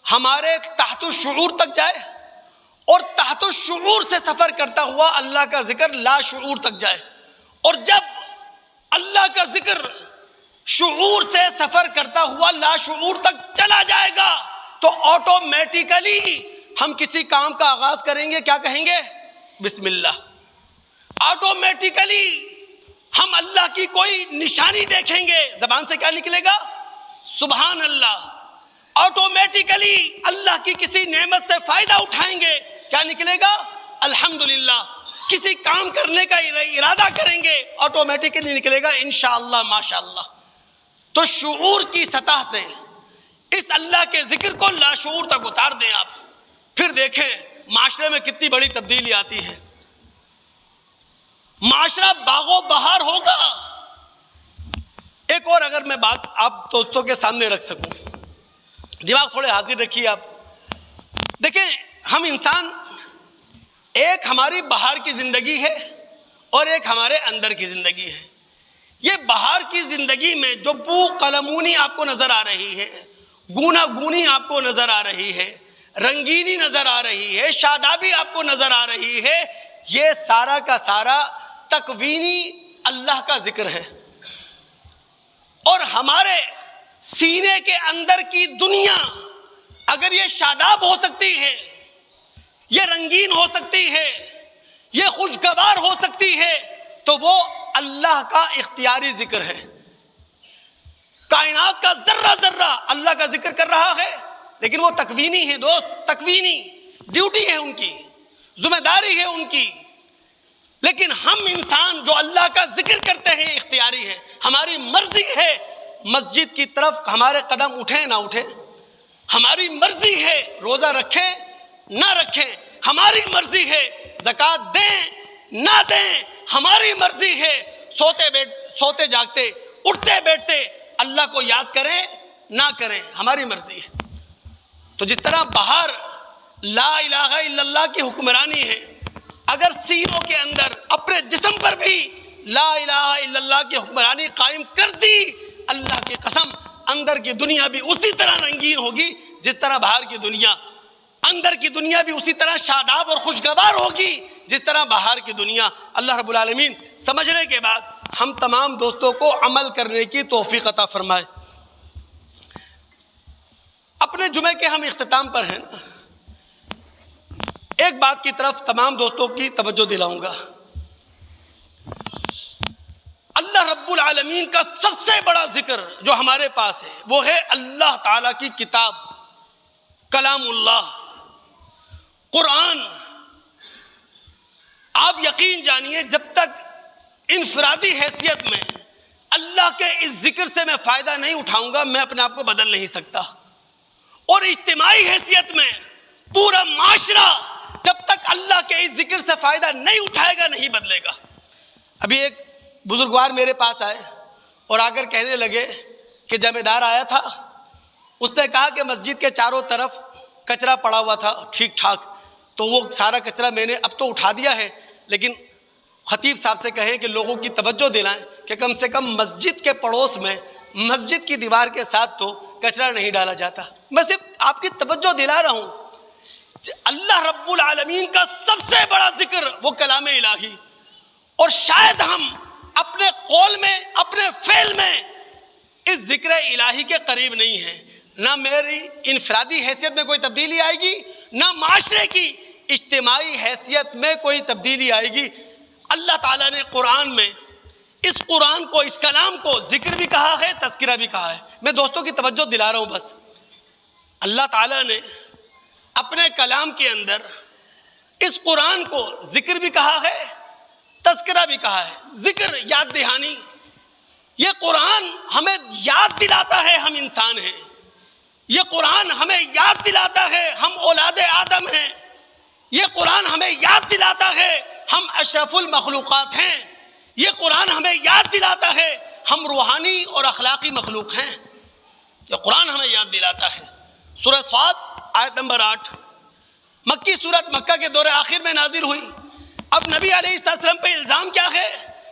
ہمارے تحت الشعور تک جائے، اور تحت الشعور سے سفر کرتا ہوا اللہ کا ذکر لا شعور تک جائے. اور جب اللہ کا ذکر شعور سے سفر کرتا ہوا لا شعور تک چلا جائے گا تو آٹومیٹیکلی ہم کسی کام کا آغاز کریں گے، کیا کہیں گے؟ بسم اللہ. آٹومیٹیکلی ہم اللہ کی کوئی نشانی دیکھیں گے، زبان سے کیا نکلے گا؟ سبحان اللہ. آٹومیٹیکلی اللہ کی کسی نعمت سے فائدہ اٹھائیں گے، کیا نکلے گا؟ الحمدللہ. کسی کام کرنے کا ارادہ کریں گے، آٹومیٹیکلی نکلے گا انشاءاللہ ماشاءاللہ. تو شعور کی سطح سے اس اللہ کے ذکر کو لاشعور تک اتار دیں آپ، پھر دیکھیں معاشرے میں کتنی بڑی تبدیلی آتی ہے. معاشرہ باغ و بہار ہوگا. ایک اور اگر میں بات آپ دوستوں کے سامنے رکھ سکوں، دماغ تھوڑے حاضر رکھیے آپ. دیکھیں ہم انسان، ایک ہماری باہر کی زندگی ہے اور ایک ہمارے اندر کی زندگی ہے. یہ باہر کی زندگی میں جو بو قلمونی آپ کو نظر آ رہی ہے، گونا گونی آپ کو نظر آ رہی ہے، رنگینی نظر آ رہی ہے، شادابی آپ کو نظر آ رہی ہے، یہ سارا کا سارا تکوینی اللہ کا ذکر ہے. اور ہمارے سینے کے اندر کی دنیا اگر یہ شاداب ہو سکتی ہے، یہ رنگین ہو سکتی ہے، یہ خوشگوار ہو سکتی ہے تو وہ اللہ کا اختیاری ذکر ہے. کائنات کا ذرہ ذرہ اللہ کا ذکر کر رہا ہے، لیکن وہ تکوینی ہے دوست، تکوینی ڈیوٹی ہے ان کی، ذمہ داری ہے ان کی. لیکن ہم انسان جو اللہ کا ذکر کرتے ہیں اختیاری ہے، ہماری مرضی ہے مسجد کی طرف ہمارے قدم اٹھیں نہ اٹھیں، ہماری مرضی ہے روزہ رکھیں نہ رکھیں، ہماری مرضی ہے زکوٰۃ دیں نہ دیں، ہماری مرضی ہے سوتے جاگتے اٹھتے بیٹھتے اللہ کو یاد کریں نہ کریں، ہماری مرضی ہے. تو جس طرح باہر لا الہ الا اللہ کی حکمرانی ہے، اگر سینوں کے اندر اپنے جسم پر بھی لا الہ الا اللہ کی حکمرانی قائم کر دی، اللہ کی قسم اندر کی دنیا بھی اسی طرح رنگین ہوگی جس طرح باہر کی دنیا، اندر کی دنیا بھی اسی طرح شاداب اور خوشگوار ہوگی جس طرح باہر کی دنیا. اللہ رب العالمین سمجھنے کے بعد ہم تمام دوستوں کو عمل کرنے کی توفیق عطا فرمائے. اپنے جمعے کے ہم اختتام پر ہیں نا، ایک بات کی طرف تمام دوستوں کی توجہ دلاؤں گا. اللہ رب العالمین کا سب سے بڑا ذکر جو ہمارے پاس ہے وہ ہے اللہ تعالیٰ کی کتاب، کلام اللہ، قرآن. آپ یقین جانیے جب تک انفرادی حیثیت میں اللہ کے اس ذکر سے میں فائدہ نہیں اٹھاؤں گا میں اپنے آپ کو بدل نہیں سکتا، اور اجتماعی حیثیت میں پورا معاشرہ جب تک اللہ کے اس ذکر سے فائدہ نہیں اٹھائے گا نہیں بدلے گا. ابھی ایک بزرگوار میرے پاس آئے اور آ کر کہنے لگے کہ جمعہ دار آیا تھا، اس نے کہا کہ مسجد کے چاروں طرف کچرا پڑا ہوا تھا ٹھیک ٹھاک، تو وہ سارا کچرا میں نے اب تو اٹھا دیا ہے، لیکن خطیب صاحب سے کہیں کہ لوگوں کی توجہ دلائیں کہ کم سے کم مسجد کے پڑوس میں مسجد کی دیوار کے ساتھ تو کچرا نہیں ڈالا جاتا. میں صرف آپ کی توجہ دلا رہا ہوں. اللہ رب العالمین کا سب سے بڑا ذکر وہ کلام الہی، اور شاید ہم اپنے قول میں اپنے فعل میں اس ذکر الہی کے قریب نہیں ہیں. نہ میری انفرادی حیثیت میں کوئی تبدیلی آئے گی، نہ معاشرے کی اجتماعی حیثیت میں کوئی تبدیلی آئے گی. اللہ تعالیٰ نے قرآن میں اس قرآن کو، اس کلام کو ذکر بھی کہا ہے، تذکرہ بھی کہا ہے. میں دوستوں کی توجہ دلا رہا ہوں بس. اللہ تعالیٰ نے اپنے کلام کے اندر اس قرآن کو ذکر بھی کہا ہے، تذکرہ بھی کہا ہے. ذکر یاد دہانی، یہ قرآن ہمیں یاد دلاتا ہے ہم انسان ہیں، یہ قرآن ہمیں یاد دلاتا ہے ہم اولاد آدم ہیں، یہ قرآن ہمیں یاد دلاتا ہے ہم اشرف المخلوقات ہیں، یہ قرآن ہمیں یاد دلاتا ہے ہم روحانی اور اخلاقی مخلوق ہیں. یہ قرآن ہمیں یاد دلاتا ہے. سورہ صاد آیت نمبر 8، مکی سورت، مکہ کے دور آخر میں نازل ہوئی. اب نبی علیہ السلام پہ الزام کیا ہے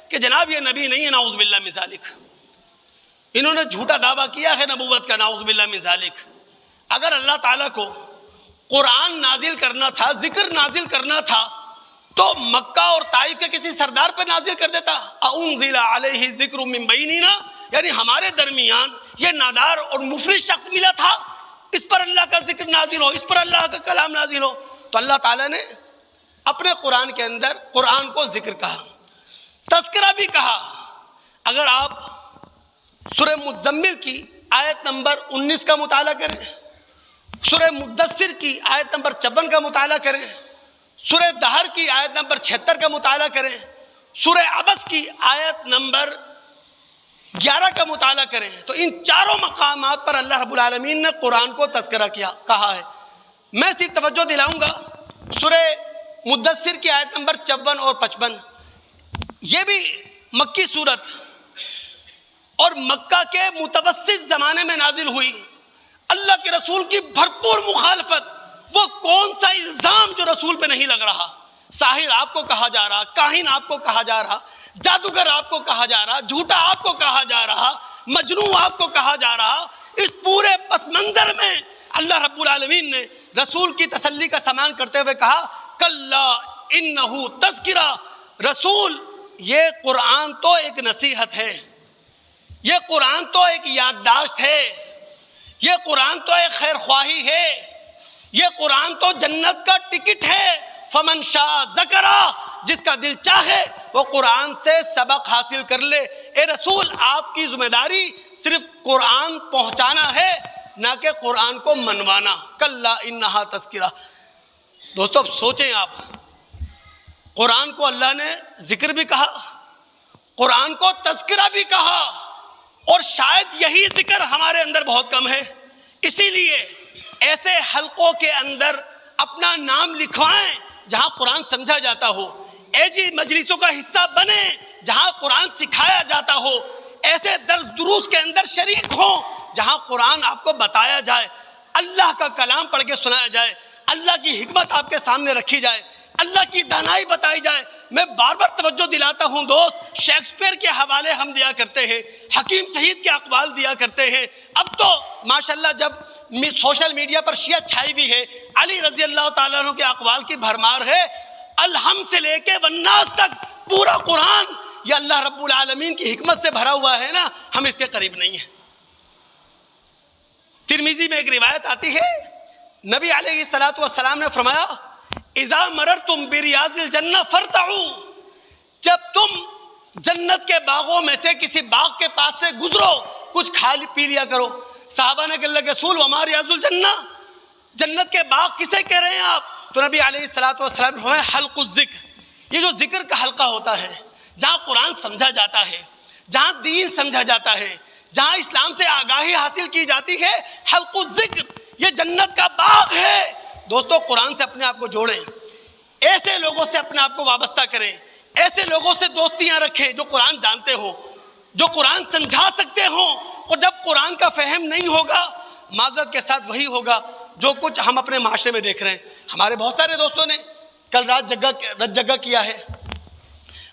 کہ جناب یہ نبی نہیں ہے، نعوذ باللہ من ذالک. انہوں نے جھوٹا دعویٰ کیا ہے نبوت کا، نعوذ باللہ من ذالک. اگر اللہ تعالیٰ کو قرآن نازل کرنا تھا، ذکر نازل کرنا تھا، تو مکہ اور طائف کے کسی سردار پہ نازل کر دیتا. اَأُنزِلَ عَلَيْهِ ذِكْرٌ مِّن بَيْنِنَا، یعنی ہمارے درمیان یہ نادار اور مفلس شخص ملا تھا، اس پر اللہ کا ذکر نازل ہو، اس پر اللہ کا کلام نازل ہو. تو اللہ تعالیٰ نے اپنے قرآن کے اندر قرآن کو ذکر کہا، تذکرہ بھی کہا. اگر آپ سورہ مزمل کی آیت نمبر 19 کا مطالعہ کریں، سورہ مدثر کی آیت نمبر 54 کا مطالعہ کریں، سورہ دہر کی آیت نمبر 76 کا مطالعہ کریں، سورہ عبس کی آیت نمبر 11 کا مطالعہ کریں، تو ان چاروں مقامات پر اللہ رب العالمین نے قرآن کو تذکرہ کہا ہے. میں صرف توجہ دلاؤں گا سورہ مدثر کی آیت نمبر 54 اور 55، یہ بھی مکی صورت اور مکہ کے متوسط زمانے میں نازل ہوئی. اللہ کے رسول کی بھرپور مخالفت، وہ کون سا الزام جو رسول پہ نہیں لگ رہا. ساحر آپ کو کہا جا رہا، کاہن آپ کو کہا جا رہا، جادوگر آپ کو کہا جا رہا، جھوٹا آپ کو کہا جا رہا، مجنون آپ کو کہا جا رہا. اس پورے پس منظر میں اللہ رب العالمین نے رسول کی تسلی کا سامان کرتے ہوئے کہا کلا انہ تذکرہ. رسول، یہ قرآن تو ایک نصیحت ہے، یہ قرآن تو ایک یادداشت ہے، یہ قرآن تو ایک خیر خواہی ہے، یہ قرآن تو جنت کا ٹکٹ ہے. فمن شاء ذکرہ، جس کا دل چاہے وہ قرآن سے سبق حاصل کر لے۔ اے رسول، آپ کی ذمہ داری صرف قرآن پہنچانا ہے، نہ کہ قرآن کو منوانا۔ کلا انہا تذکرہ۔ دوستو اب سوچیں آپ، قرآن کو اللہ نے ذکر بھی کہا، قرآن کو تذکرہ بھی کہا، اور شاید یہی ذکر ہمارے اندر بہت کم ہے۔ اسی لیے ایسے حلقوں کے اندر اپنا نام لکھوائیں جہاں قرآن سمجھا جاتا ہو، ایسی مجلسوں کا حصہ بنیں جہاں قرآن سکھایا جاتا ہو، ایسے درس دروس کے اندر شریک ہوں جہاں قرآن آپ کو بتایا جائے، اللہ کا کلام پڑھ کے سنایا جائے، اللہ کی حکمت آپ کے سامنے رکھی جائے، اللہ کی دانائی بتائی جائے۔ میں بار بار توجہ دلاتا ہوں دوست، شیکسپیئر کے حوالے ہم دیا کرتے ہیں، حکیم سعید کے اقوال دیا کرتے ہیں۔ اب تو ماشاءاللہ جب سوشل میڈیا پر شیعت چھائی بھی ہے، علی رضی اللہ تعالیٰ عنہ کے اقوال کی بھرمار ہے، الحم سے لے کے والناس تک پورا قرآن یہ اللہ رب العالمین کی حکمت سے بھرا ہوا ہے نا، ہم اس کے قریب نہیں ہیں۔ ترمذی میں ایک روایت آتی ہے، نبی علیہ السلام نے فرمایا اذا مررتم بریاض الجنہ فرتعوا، جب تم جنت کے باغوں میں سے کسی باغ کے پاس سے گزرو کچھ کھا پی لیا کرو۔ صحابہ نے کہا اللہ کے رسول وما ریاض الجنہ، جنت کے باغ کسے کہہ رہے ہیں آپ؟ تو نبی علیہ السلام نے فرمایا حلق الذکر، یہ جو ذکر کا حلقہ ہوتا ہے جہاں قرآن سمجھا جاتا ہے، جہاں دین سمجھا جاتا ہے، جہاں اسلام سے آگاہی حاصل کی جاتی ہے، حلق الذکر یہ جنت کا باغ ہے۔ دوستو قرآن سے اپنے آپ کو جوڑیں، ایسے لوگوں سے اپنے آپ کو وابستہ کریں، ایسے لوگوں سے دوستیاں رکھیں جو قرآن جانتے ہو، جو قرآن سمجھا سکتے ہوں۔ اور جب قرآن کا فہم نہیں ہوگا، معذرت کے ساتھ وہی ہوگا جو کچھ ہم اپنے معاشرے میں دیکھ رہے ہیں۔ ہمارے بہت سارے دوستوں نے کل رات جگہ کیا ہے،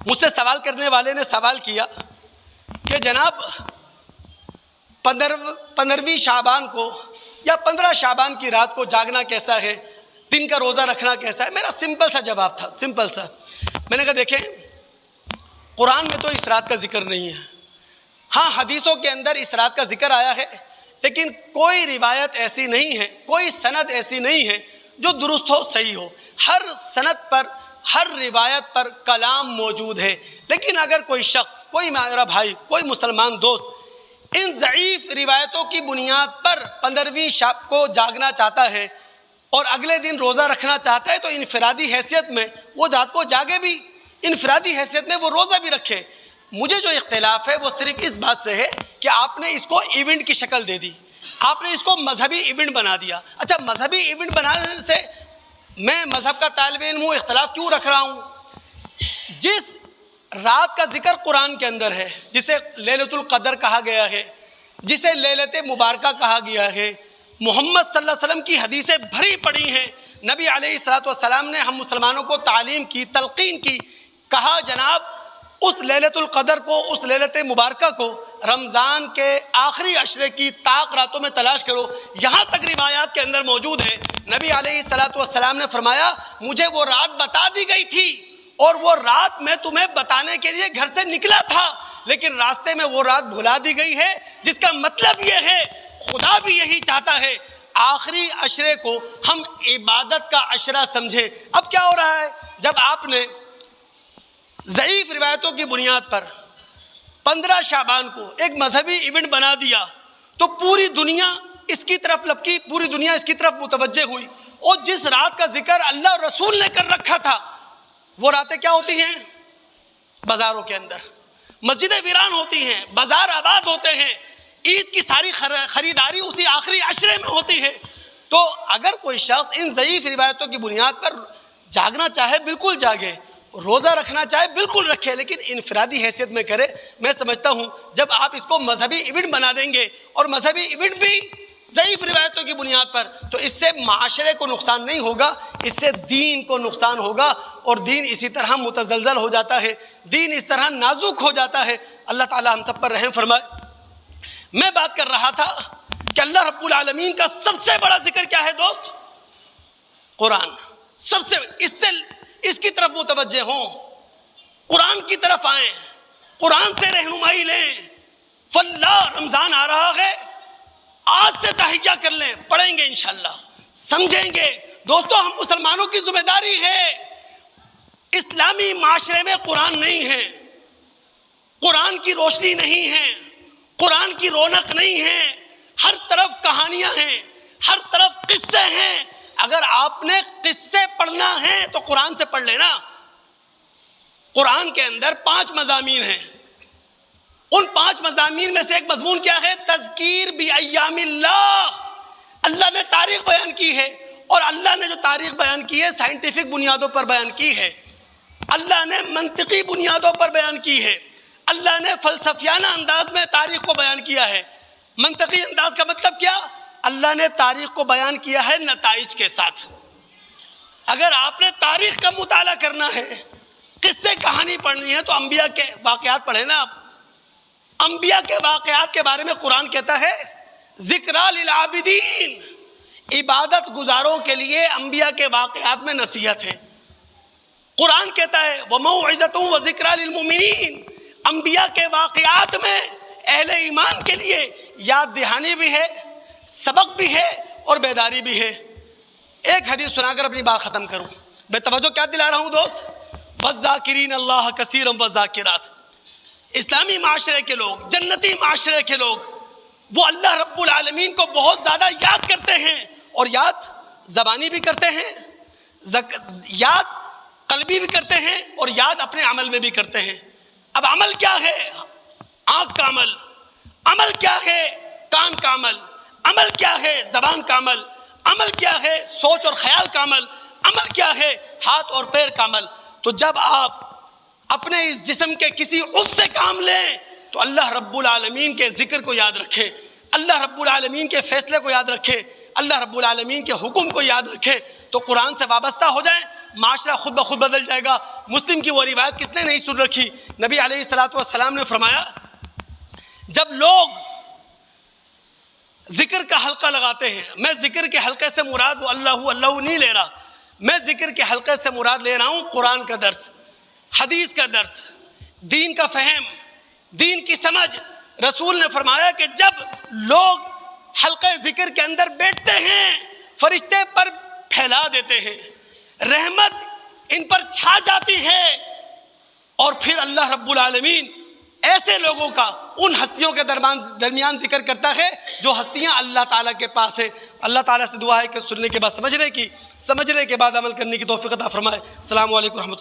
مجھ سے سوال کرنے والے نے سوال کیا کہ جناب 15ویں شعبان کو یا 15 شعبان کی رات کو جاگنا کیسا ہے، دن کا روزہ رکھنا کیسا ہے؟ میرا سمپل سا جواب تھا، سمپل سا۔ میں نے کہا دیکھیں قرآن میں تو اس رات کا ذکر نہیں ہے، ہاں حدیثوں کے اندر اس رات کا ذکر آیا ہے، لیکن کوئی روایت ایسی نہیں ہے، کوئی سند ایسی نہیں ہے جو درست ہو، صحیح ہو۔ ہر سند پر، ہر روایت پر کلام موجود ہے، لیکن اگر کوئی شخص، کوئی میرا بھائی، کوئی مسلمان دوست ان ضعیف روایتوں کی بنیاد پر 15ویں شب کو جاگنا چاہتا ہے اور اگلے دن روزہ رکھنا چاہتا ہے تو انفرادی حیثیت میں وہ رات کو جاگے بھی، انفرادی حیثیت میں وہ روزہ بھی رکھے۔ مجھے جو اختلاف ہے وہ صرف اس بات سے ہے کہ آپ نے اس کو ایونٹ کی شکل دے دی، آپ نے اس کو مذہبی ایونٹ بنا دیا۔ اچھا مذہبی ایونٹ بنانے سے میں مذہب کا طالب علم ہوں، اختلاف کیوں رکھ رہا ہوں؟ جس رات کا ذکر قرآن کے اندر ہے، جسے لیلۃ القدر کہا گیا ہے، جسے لیلۃ مبارکہ کہا گیا ہے، محمد صلی اللہ علیہ وسلم کی حدیثیں بھری پڑی ہیں، نبی علیہ السلام نے ہم مسلمانوں کو تعلیم کی، تلقین کی، کہا جناب اس لیلۃ القدر کو، اس لیلۃ مبارکہ کو رمضان کے آخری عشرے کی طاق راتوں میں تلاش کرو۔ یہاں تک روایات کے اندر موجود ہے، نبی علیہ السلام نے فرمایا مجھے وہ رات بتا دی گئی تھی اور وہ رات میں تمہیں بتانے کے لیے گھر سے نکلا تھا، لیکن راستے میں وہ رات بھلا دی گئی ہے، جس کا مطلب یہ ہے خدا بھی یہی چاہتا ہے آخری عشرے کو ہم عبادت کا عشرہ سمجھیں۔ اب کیا ہو رہا ہے، جب آپ نے ضعیف روایتوں کی بنیاد پر 15 شعبان کو ایک مذہبی ایونٹ بنا دیا تو پوری دنیا اس کی طرف لپکی، پوری دنیا اس کی طرف متوجہ ہوئی، اور جس رات کا ذکر اللہ اور رسول نے کر رکھا تھا وہ راتیں کیا ہوتی ہیں؟ بازاروں کے اندر مسجدیں ویران ہوتی ہیں، بازار آباد ہوتے ہیں، عید کی ساری خریداری اسی آخری عشرے میں ہوتی ہے۔ تو اگر کوئی شخص ان ضعیف روایتوں کی بنیاد پر جاگنا چاہے بالکل جاگے، روزہ رکھنا چاہے بالکل رکھے، لیکن انفرادی حیثیت میں کرے۔ میں سمجھتا ہوں جب آپ اس کو مذہبی ایونٹ بنا دیں گے، اور مذہبی ایونٹ بھی ضعیف روایتوں کی بنیاد پر، تو اس سے معاشرے کو نقصان نہیں ہوگا، اس سے دین کو نقصان ہوگا، اور دین اسی طرح متزلزل ہو جاتا ہے، دین اس طرح نازک ہو جاتا ہے۔ اللہ تعالی ہم سب پر رحم فرمائے۔ میں بات کر رہا تھا کہ اللہ رب العالمین کا سب سے بڑا ذکر کیا ہے دوست؟ قرآن۔ سب سے اس کی طرف متوجہ ہوں، قرآن کی طرف آئیں، قرآن سے رہنمائی لیں۔ واللہ رمضان آ رہا ہے، آج سے تہیہ کر لیں، پڑھیں گے انشاءاللہ، سمجھیں گے۔ دوستو ہم مسلمانوں کی ذمہ داری ہے اسلامی معاشرے میں قرآن نہیں ہے، قرآن کی روشنی نہیں ہے، قرآن کی رونق نہیں ہے، ہر طرف کہانیاں ہیں، ہر طرف قصے ہیں۔ اگر آپ نے قصے پڑھنا ہے تو قرآن سے پڑھ لینا۔ قرآن کے اندر 5 مضامین ہیں، ان 5 مضامین میں سے ایک مضمون کیا ہے؟ تذکیر بایام اللہ۔ اللہ نے تاریخ بیان کی ہے، اور اللہ نے جو تاریخ بیان کی ہے سائنٹیفک بنیادوں پر بیان کی ہے، اللہ نے منطقی بنیادوں پر بیان کی ہے، اللہ نے فلسفیانہ انداز میں تاریخ کو بیان کیا ہے۔ منطقی انداز کا مطلب کیا؟ اللہ نے تاریخ کو بیان کیا ہے نتائج کے ساتھ۔ اگر آپ نے تاریخ کا مطالعہ کرنا ہے، قصے کہانی پڑھنی ہے، تو انبیاء کے واقعات پڑھیں نا آپ۔ انبیاء کے واقعات کے بارے میں قرآن کہتا ہے ذکریٰ للعابدین، عبادت گزاروں کے لیے انبیاء کے واقعات میں نصیحت ہے۔ قرآن کہتا ہے وَمَوْعِظَةٌ وَذِكْرَىٰ لِلْمُؤْمِنِينَ، انبیاء کے واقعات میں اہل ایمان کے لیے یاد دہانی بھی ہے، سبق بھی ہے، اور بیداری بھی ہے۔ ایک حدیث سنا کر اپنی بات ختم کروں، بے توجہ کیا دلا رہا ہوں دوست؟ وَالذَّاكِرِينَ اللَّهَ كَثِيرًا وَالذَّاكِرَاتِ، اسلامی معاشرے کے لوگ، جنتی معاشرے کے لوگ، وہ اللہ رب العالمین کو بہت زیادہ یاد کرتے ہیں، اور یاد زبانی بھی کرتے ہیں، یاد قلبی بھی کرتے ہیں، اور یاد اپنے عمل میں بھی کرتے ہیں۔ اب عمل کیا ہے؟ آنکھ کا عمل، عمل کیا ہے؟ کان کا عمل، عمل کیا ہے؟ زبان کا عمل، عمل کیا ہے؟ سوچ اور خیال کا عمل، عمل کیا ہے؟ ہاتھ اور پیر کا عمل۔ تو جب آپ اپنے اس جسم کے کسی عضو سے کام لیں تو اللہ رب العالمین کے ذکر کو یاد رکھیں، اللہ رب العالمین کے فیصلے کو یاد رکھیں، اللہ رب العالمین کے حکم کو یاد رکھیں، تو قرآن سے وابستہ ہو جائیں، معاشرہ خود بخود بدل جائے گا۔ مسلم کی وہ روایت کس نے نہیں سن رکھی؟ نبی علیہ السلام نے فرمایا جب لوگ ذکر کا حلقہ لگاتے ہیں، میں ذکر کے حلقے سے مراد وہ اللہ نہیں لے رہا، میں ذکر کے حلقے سے مراد لے رہا ہوں قرآن کا درس، حدیث کا درس، دین کا فہم، دین کی سمجھ۔ رسول نے فرمایا کہ جب لوگ حلقہ ذکر کے اندر بیٹھتے ہیں، فرشتے پر پھیلا دیتے ہیں، رحمت ان پر چھا جاتی ہے، اور پھر اللہ رب العالمین ایسے لوگوں کا ان ہستیوں کے درمیان ذکر کرتا ہے جو ہستیاں اللہ تعالیٰ کے پاس ہے۔ اللہ تعالیٰ سے دعا ہے کہ سننے کے بعد سمجھنے کے بعد عمل کرنے کی توفیق عطا فرمائے۔ السلام علیکم ورحمۃ اللہ۔